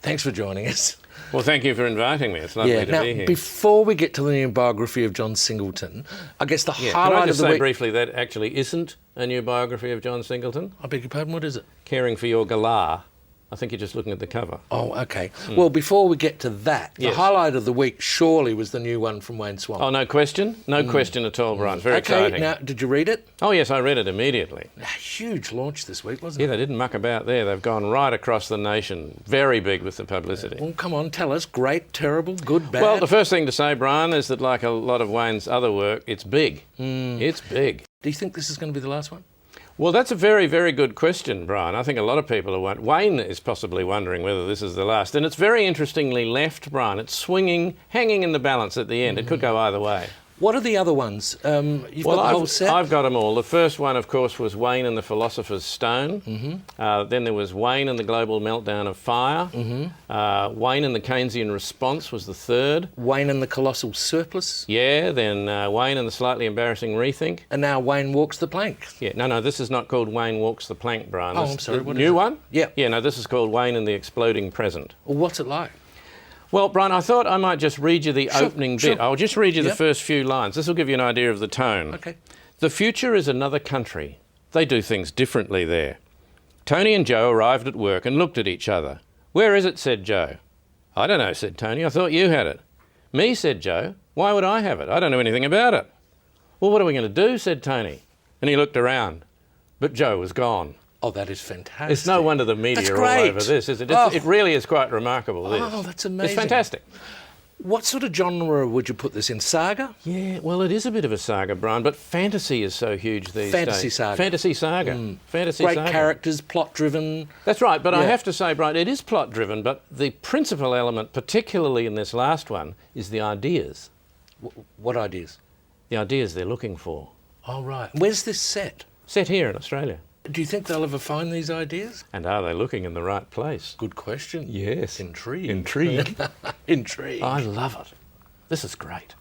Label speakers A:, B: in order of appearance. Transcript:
A: Thanks for joining us.
B: Well, thank you for inviting me. It's lovely to
A: now,
B: be here.
A: before we get to the new biography of John Singleton, I guess the
B: Can I
A: highlight
B: just
A: of the
B: say
A: week...
B: briefly that actually isn't a new biography of John Singleton?
A: I beg your pardon, what is it?
B: Caring for Your Galah. I think you're just looking at the cover.
A: Oh, OK. Well, before we get to that, the
B: Yes.
A: highlight of the week surely was the new one from Wayne Swan.
B: Oh, no question? No question at all, Brian. It's very
A: OK,
B: exciting.
A: now, did you read it?
B: Oh, yes, I read it immediately.
A: A huge launch this week, wasn't
B: Yeah,
A: it?
B: they didn't muck about there. They've gone right across the nation. Very big with the publicity.
A: Well, come on, tell us. Great, terrible, good, bad?
B: Well, the first thing to say, Brian, is that like a lot of Wayne's other work, it's big. It's big.
A: Do you think this is going to be the last one?
B: Well, that's a very, very good question, Brian. I think a lot of people are wondering. Wayne is possibly wondering whether this is the last. And it's very interestingly left, Brian. It's swinging, hanging in the balance at the end. It could go either way.
A: What are the other ones? You've got the whole set?
B: I've got them all. The first one, of course, was Wayne and the Philosopher's Stone. Then there was Wayne and the Global Meltdown of Fire. Wayne and the Keynesian Response was the third.
A: Wayne and the Colossal Surplus.
B: Yeah, then Wayne and the Slightly Embarrassing Rethink.
A: And now Wayne Walks the Plank.
B: Yeah, no, this is not called Wayne Walks the Plank, Brian.
A: Oh,
B: This-
A: I'm sorry,
B: the
A: what is
B: new
A: it?
B: one?
A: Yeah.
B: Yeah, no, this is called Wayne and the Exploding Present.
A: Well, what's it like?
B: Well, Brian, I thought I might just read you the opening bit.
A: sure.
B: I'll just read you the
A: Yep.
B: first few lines. This will give you an idea of the tone.
A: OK.
B: The future is another country. They do things differently there. Tony and Joe arrived at work and looked at each other. Where is it? Said Joe. I don't know, said Tony. I thought you had it. Me, said Joe. Why would I have it? I don't know anything about it. Well, what are we going to do? Said Tony. And he looked around. But Joe was gone.
A: Oh, that is fantastic.
B: It's no wonder the media
A: That's
B: are all
A: great.
B: over this, is it?
A: Oh.
B: It really is quite remarkable, this.
A: Oh, that's amazing.
B: It's fantastic.
A: What sort of genre would you put this in? Saga?
B: Yeah, well, it is a bit of a saga, Brian, but fantasy is so huge these days.
A: Fantasy saga.
B: Fantasy saga. Fantasy
A: Great
B: saga.
A: characters, plot-driven.
B: That's right, but I
A: Yeah.
B: have to say, Brian, it is plot-driven, but the principal element, particularly in this last one, is the ideas.
A: What ideas?
B: The ideas they're looking for.
A: Oh, right. Where's this set?
B: Set here in Australia.
A: Do you think they'll ever find these ideas?
B: And are they looking in the right place?
A: Good question.
B: Yes.
A: Intrigue.
B: Intrigue.
A: Intrigue.
B: I love it. This is great.